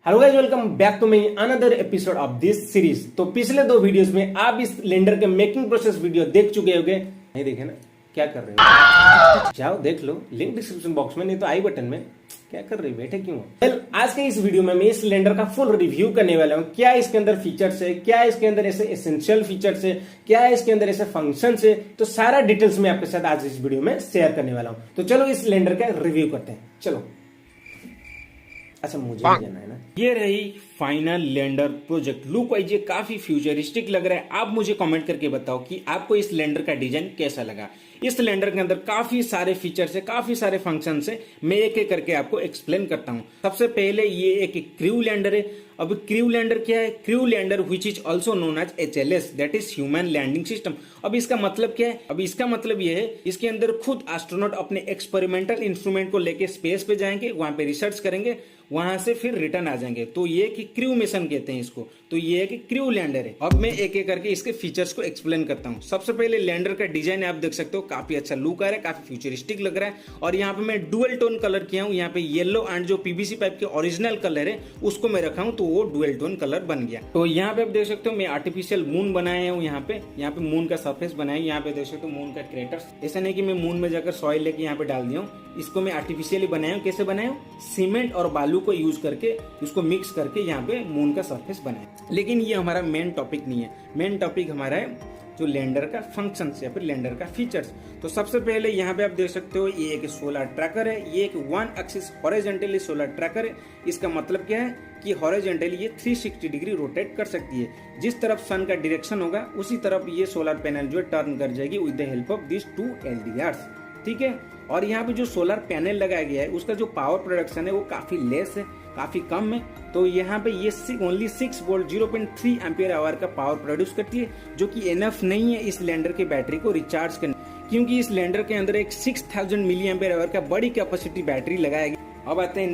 Hello guys, welcome back to my another episode of this series. तो पिछले दो videos में आप इस लेंडर के मेकिंग प्रोसेस वीडियो देख चुके होंगे। नहीं देखे ना? क्या कर रहे हो? जाओ देख लो, लिंक डिस्क्रिप्शन बॉक्स में, नहीं तो आई बटन में। क्या कर रहे हो, बैठे क्यों? वेल, आज के इस वीडियो में मैं इस लेंडर का फुल रिव्यू करने वाला हूँ। क्या इसके अंदर फीचर्स है, क्या इसके अंदर ऐसे एसेंशियल फीचर्स है, क्या इसके अंदर ऐसे फंक्शंस है, तो सारा डिटेल्स में आपके साथ आज इस वीडियो में शेयर करने वाला हूँ। तो चलो इस लेंडर का रिव्यू करते हैं। चलो, अच्छा मुझे भी जाना है ना। ये रही final lender project. Look wise ये काफी फ्यूचरिस्टिक लग रहा है। आप मुझे कमेंट करके बताओ कि आपको इस लेंडर का डिजाइन कैसा लगा। इस लेंडर के अंदर काफी सारे फीचर्स है, काफी सारे फंक्शंस है। मैं एक एक करके आपको एक्सप्लेन करता हूँ। सबसे पहले ये एक क्रू लैंडर है। अब क्रू लैंडर क्या है? Crew lander which is also known as HLS, that is human landing system. अब इसका मतलब क्या है? अब इसका मतलब ये है, इसके अंदर खुद एस्ट्रोनॉट अपने एक्सपेरिमेंटल इंस्ट्रूमेंट को लेके स्पेस पे जाएंगे, वहां पे रिसर्च करेंगे, वहां से फिर रिटर्न आ जाएंगे। तो ये कि क्रू मिशन कहते हैं इसको। तो ये एक क्रू लैंडर है। अब मैं एक एक करके इसके फीचर्स को एक्सप्लेन करता हूँ। सबसे पहले लैंडर का डिजाइन आप देख सकते हो, काफी अच्छा लुक आ रहा है, काफी फ्यूचरिस्टिक लग रहा है। और यहाँ पे मैं डुअल टोन कलर किया हूँ। यहाँ पे येलो एंड जो PVC पाइप के ओरिजिनल कलर है उसको मैं रखा हूँ, तो वो डुअल टोन कलर बन गया। तो यहाँ पे आप देख सकते हो मैं आर्टिफिशियल मून बनाया हूँ। यहाँ पे मून का सरफेस बनाया। यहाँ पे देख सकते हो मून का क्रेटर्स। ऐसा नहीं कि मैं मून में जाकर सॉइल लेके यहाँ पे डाल दिया हूँ। इसको मैं आर्टिफिशियली बनाया हूँ। कैसे बनाया हूँ? सीमेंट और बालू को यूज करके, इसको मिक्स करके यहाँ पे मून का सरफेस बनाया। लेकिन ये हमारा मेन टॉपिक नहीं है। मेन टॉपिक हमारा है जो लैंडर का फंक्शंस या फिर लैंडर का फीचर्स। तो सबसे पहले यहाँ पे आप देख सकते हो ये एक सोलर ट्रैकर है। ये एक 1 एक्सिस हॉरिजॉन्टली सोलर ट्रैकर है। इसका मतलब क्या है कि हॉरिजॉन्टली ये 360 डिग्री रोटेट कर सकती है। जिस तरफ सन का डायरेक्शन होगा उसी तरफ ये सोलर पैनल जो है टर्न कर जाएगी with the help of this 2 LDRs। ठीक है। और यहाँ पे जो सोलर पैनल लगाया गया है उसका जो पावर प्रोडक्शन है वो काफी लेस है, काफी कम है। तो यहाँ पे ये ओनली 6 वोल्ट 0.3 एम्पियर आवर का पावर प्रोड्यूस करती है, जो कि एनफ नहीं है इस लैंडर के बैटरी को रिचार्ज करने, क्योंकि इस लैंडर के अंदर एक 6000 मिली एम्पियर आवर का बड़ी कैपेसिटी बैटरी लगाया गया। अब आते हैं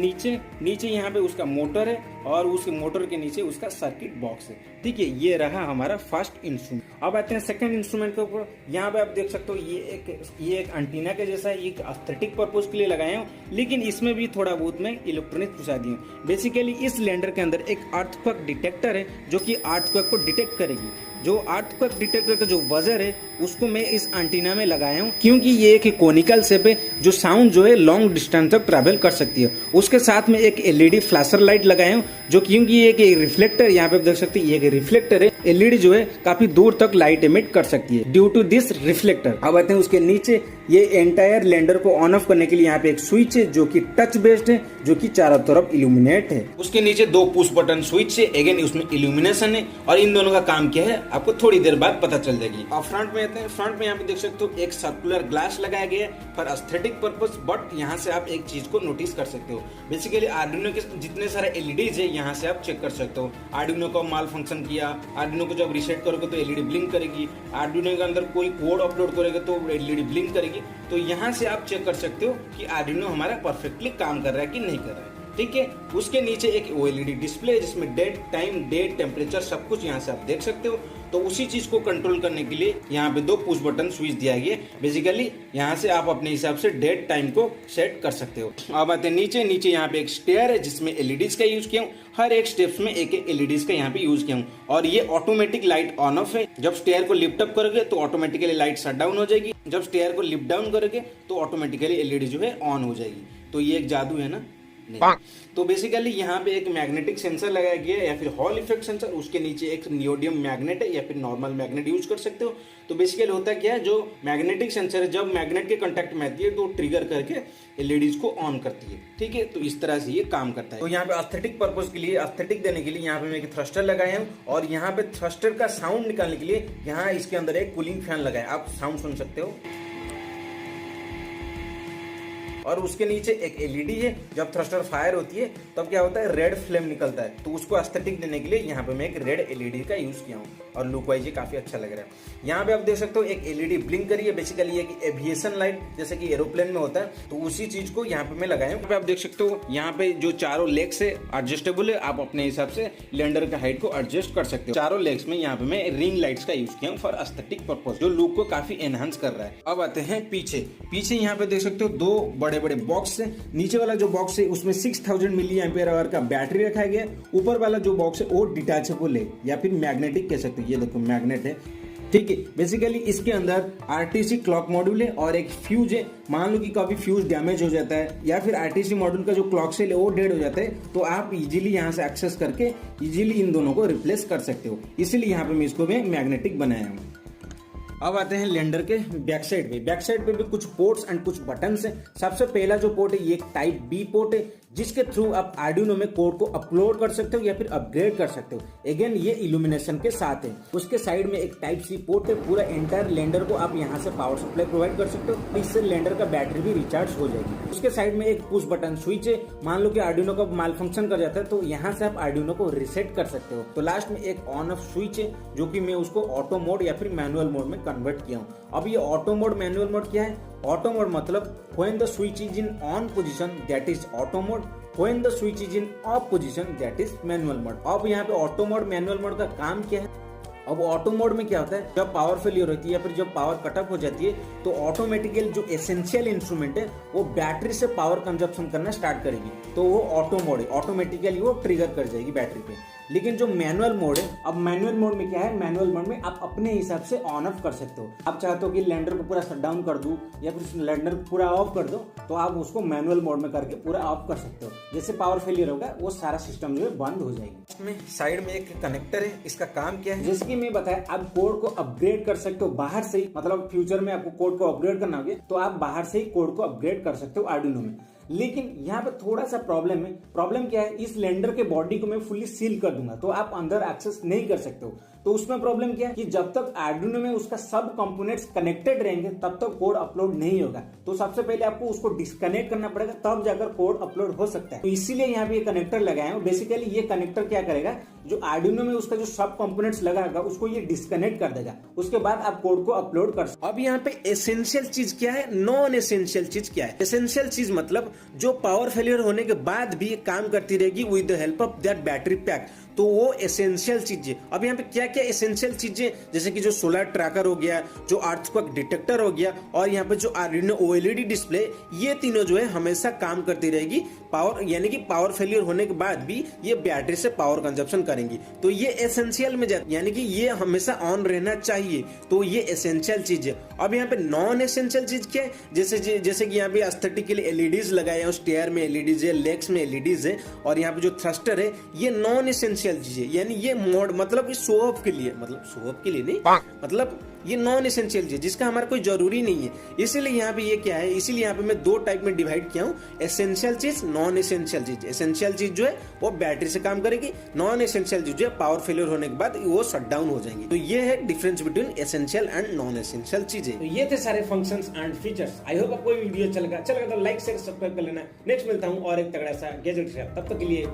नीचे यहाँ पे उसका मोटर है और उसके मोटर के नीचे उसका सर्किट बॉक्स है। ठीक है, ये रहा हमारा फर्स्ट इंस्ट्रूमेंट। अब आते हैं सेकंड इंस्ट्रूमेंट के ऊपर। यहाँ पे आप देख सकते हो ये एक एंटीना के जैसा है। एक एस्थेटिक पर्पस के लिए लगाया हूँ, लेकिन इसमें भी थोड़ा बहुत मैं इलेक्ट्रॉनिक घुसा दी हूँ। बेसिकली इस लैंडर के अंदर एक अर्थक्वेक डिटेक्टर है जो कि अर्थक्वेक को डिटेक्ट करेगी। जो अर्थक्वेक डिटेक्टर का जो वजर है उसको मैं इस एंटीना में लगाया हूँ, क्योंकि ये एक कोनिकल शेप है जो साउंड जो है लॉन्ग डिस्टेंस तक ट्रैवल कर सकती है। उसके साथ में एक LED फ्लैशर लाइट लगाया हूँ, जो क्योंकि ये एक रिफ्लेक्टर, यहाँ पे देख सकते हैं ये एक रिफ्लेक्टर है। LED जो है काफी दूर तक लाइट एमिट कर सकती है ड्यू टू दिस रिफ्लेक्टर। अब आते हैं उसके नीचे। ये एंटायर लेंडर को ऑन ऑफ करने के लिए यहाँ पे एक स्विच है जो कि टच बेस्ड है, जो कि चारों तरफ इल्यूमिनेट है। उसके नीचे 2 पुश बटन स्विच है, अगेन उसमें इल्यूमिनेशन है। और इन दोनों का काम क्या है आपको थोड़ी देर बाद पता चल जाएगी। अब फ्रंट में आते हैं। फ्रंट में यहाँ पे देख सकते हो एक सर्कुलर ग्लास लगाया गया है फॉर एस्थेटिक पर्पस। बट यहाँ से आप एक चीज को नोटिस कर सकते हो। बेसिकली आर्डिनो के जितने सारे LEDs है यहाँ से आप चेक कर सकते हो। आर्डिनो का माल फंक्शन किया, आर्डिनो को जब रीसेट करोगे तो LED ब्लिंक करेगी। आर्डिनो के अंदर कोई कोड अपलोड करोगे तो LED ब्लिंक करेगी। तो यहाँ से आप चेक कर सकते हो कि आर्डिनो हमारा परफेक्टली काम कर रहा है कि नहीं कर रहा है। ठीक है। उसके नीचे एक OLED डिस्प्ले है जिसमें डेट, टाइम, डेट, टेम्परेचर सब कुछ यहाँ से आप देख सकते हो। तो उसी चीज को कंट्रोल करने के लिए यहाँ पे 2 पुश बटन स्विच दिया गया है। बेसिकली यहाँ से आप अपने हिसाब से डेट, टाइम को सेट कर सकते हो। अब आते हैं नीचे यहाँ पे एक स्टेयर है जिसमें LEDs का यूज किया हूँ। हर एक स्टेप्स में एक LEDs का यहाँ पे यूज किया हूँ। और ये ऑटोमेटिक लाइट ऑन ऑफ है। जब स्टेयर को लिफ्ट अप करोगे तो ऑटोमेटिकली लाइट शट डाउन हो जाएगी। जब स्टेयर को लिफ्ट डाउन करोगे तो ऑटोमेटिकली LED जो है ऑन हो जाएगी। तो ये एक जादू है ना? नहीं। तो बेसिकली यहाँ पे एक मैग्नेटिक सेंसर लगाया गया है या फिर हॉल इफेक्ट सेंसर। उसके नीचे एक नियोडियम मैग्नेट है या फिर नॉर्मल मैग्नेट यूज कर सकते हो। तो बेसिकली होता क्या है, जो मैग्नेटिक सेंसर है जब मैग्नेट के कांटेक्ट में आती है तो ट्रिगर करके LEDs को ऑन करती है। ठीक है। तो इस तरह से ये काम करता है। तो यहाँ पे एस्थेटिक पर्पस के लिए, एस्थेटिक देने के लिए यहाँ पे मैं एक थ्रस्टर लगाया हूँ। और यहाँ पे थ्रस्टर का साउंड निकालने के लिए यहाँ इसके अंदर एक कूलिंग फैन लगाया। आप साउंड सुन सकते हो। और उसके नीचे एक LED है। जब थ्रस्टर फायर होती है तब क्या होता है, रेड फ्लेम निकलता है। तो उसको एस्थेटिक देने के लिए यहाँ पे मैं एक रेड LED का यूज किया हूँ और लुक वाइज ये काफी अच्छा लग रहा है। यहाँ पे आप देख सकते हो एक LED ब्लिंक करी है। बेसिकली एक एविएशन लाइट जैसे कि एरोप्लेन में होता है, तो उसी चीज को यहाँ पे मैं लगाया हूँ। आप देख सकते हो यहाँ पे जो चारों लेग्स है एडजस्टेबल है। आप अपने हिसाब से लैंडर का हाइट को एडजस्ट कर सकते हो। चारों लेग्स में यहाँ पे मैं रिंग लाइट्स का यूज किया हूँ फॉर एस्थेटिक पर्पस, जो लुक को काफी एनहांस कर रहा है। अब आते हैं पीछे यहाँ पे देख सकते हो 2 बड़े बड़े बड़े बॉक्स है। नीचे वाला जो बॉक्स है उसमें 6000 मिली एम्पियर आवर का बैटरी रखा गया है। ऊपर वाला जो बॉक्स है वो डिटैचेबल है या फिर मैग्नेटिक कह सकते हैं। ये देखो मैग्नेट है, ठीक है। बेसिकली इसके अंदर आरटीसी क्लॉक मॉड्यूल है और एक फ्यूज है। मान लो कि कभी फ्यूज डैमेज हो जाता है या फिर आरटीसी मॉड्यूल का जो क्लॉक सेल है वो डेड हो जाता है, तो आप इजीली यहाँ से एक्सेस करके इजीली इन दोनों को रिप्लेस कर सकते हो। इसीलिए यहाँ पे मैं इसको मैग्नेटिक बनाया हूँ। अब आते हैं लेंडर के बैक साइड पे। बैक साइड पे भी कुछ पोर्ट्स एंड कुछ बटन्स हैं। सबसे पहला जो पोर्ट है ये एक टाइप बी पोर्ट है, जिसके थ्रू आप आर्डिनो में कोड को अपलोड कर सकते हो या फिर अपग्रेड कर सकते हो। अगेन ये इल्यूमिनेशन के साथ है। उसके साइड में एक टाइप सी पोर्ट है। पूरा एंटायर लेंडर को आप यहाँ से पावर सप्लाई प्रोवाइड कर सकते हो। इससे लेंडर का बैटरी भी रिचार्ज हो जाएगी। उसके साइड में एक पुश बटन स्विच है। मान लो कि आर्डिनो का माल फंक्शन कर जाता है तो यहाँ से आप आर्डिनो को रिसेट कर सकते हो। तो लास्ट में एक ऑन ऑफ स्विच है, जो कि मैं उसको ऑटो मोड या फिर मैनुअल मोड में कन्वर्ट किया हूँ। अब ये ऑटो मोड मैनुअल मोड क्या है? ऑटो मोड मतलब when the switch is in on position that is auto mode, when the switch is in off position that is manual mode। अब यहाँ पे ऑटो मोड मैनुअल मोड का काम क्या है? अब ऑटो मोड में क्या होता है, जब पावर फेलियर होती है या फिर जब पावर कटअप हो जाती है तो ऑटोमेटिकली जो एसेंशियल इंस्ट्रूमेंट है वो बैटरी से पावर कंजप्शन करना स्टार्ट करेगी। तो वो ऑटो मोड है, ऑटोमेटिकली वो ट्रिगर कर जाएगी बैटरी पे। लेकिन जो मैनुअल मोड है, अब मैनुअल मोड में क्या है, मैनुअल मोड में आप अपने हिसाब से ऑन ऑफ कर सकते हो। आप चाहते हो कि लेंडर को पूरा शट डाउन कर दूं या फिर लेंडर को पूरा ऑफ कर दो, तो आप उसको मैनुअल मोड में करके पूरा ऑफ कर सकते हो। जैसे पावर फेलियर होगा वो सारा सिस्टम जो है बंद हो जाएगी। इसमें साइड में एक कनेक्टर है, इसका काम क्या है, जैसे कि मैं बताया, आप कोड को अपग्रेड कर सकते हो बाहर से ही। मतलब फ्यूचर में आपको कोड को अपग्रेड करना होगा तो आप बाहर से ही कोड को अपग्रेड कर सकते हो आर्डिनो में। लेकिन यहाँ पे थोड़ा सा प्रॉब्लम है। प्रॉब्लम क्या है, इस लेंडर के बॉडी को मैं फुल्ली सील कर दूंगा तो आप अंदर एक्सेस नहीं कर सकते हो। तो उसमें प्रॉब्लम क्या है कि जब तक आर्डिनो में उसका सब कंपोनेंट्स कनेक्टेड रहेंगे तब तक कोड अपलोड नहीं होगा। तो सबसे पहले आपको उसको डिस्कनेक्ट करना पड़ेगा, तब जाकर कोड अपलोड हो सकता है। तो इसीलिए यहाँ पे ये कनेक्टर लगाए हैं। बेसिकली ये कनेक्टर क्या करेगा, जो आर्डिनो में उसका जो सब कंपोनेंट्स लगाएगा उसको ये डिस्कनेक्ट कर देगा। उसके बाद आप कोड को अपलोड कर सकते। अब यहाँ पे एसेंशियल चीज क्या है, नॉन एसेंशियल चीज क्या है। एसेंशियल चीज मतलब जो पावर फेलियर होने के बाद भी काम करती रहेगी with the help of that battery pack, तो वो एसेंशियल चीजें। अब यहाँ पे क्या क्या एसेंशियल चीजें, जैसे कि जो सोलर ट्रैकर हो गया, जो अर्थक्वेक डिटेक्टर हो गया और यहाँ पे जो आर्डिनो ओएलईडी डिस्प्ले, ये तीनों जो है हमेशा काम करती रहेगी पावर, यानी कि पावर फेलियर होने के बाद भी ये बैटरी से पावर कंजप्शन करेंगी। तो ये एसेंशियल में जाती, यानी कि ये हमेशा ऑन रहना चाहिए। तो ये एसेंशियल चीज है। अब यहाँ पे नॉन एसेंशियल चीज क्या है, जैसे कि यहाँ पे एस्थेटिकली एलईडीज लगाए हैं, स्टेयर में एलईडीज है, लेग्स में एलईडीज है और यहाँ पे जो थ्रस्टर है ये नॉन एसेंशियल चीज है। यानी ये मोड मतलब शो ऑफ के लिए, मतलब शो ऑफ के लिए नहीं, मतलब ये नॉन एसेंशियल चीज जिसका हमारा कोई जरूरी नहीं है। इसीलिए यहाँ पे ये क्या है, इसीलिए यहाँ पे मैं दो टाइप में डिवाइड किया हूँ, एसेंशियल चीज, नॉन एसेंशियल चीज। एसेंशियल चीज जो है वो बैटरी से काम करेगी, नॉन एसेंशियल चीज जो है पावर फेलियर होने के बाद वो शट डाउन हो जाएंगी। तो ये है difference between essential and non essential चीजें। तो ये थे सारे functions and features. I hope आपको वीडियो अच्छा लगा तो लाइक शेयर सब्सक्राइब कर लेना। नेक्स्ट मिलता हूँ और एक तगड़ा सा गैजेट से, तब तक के लिए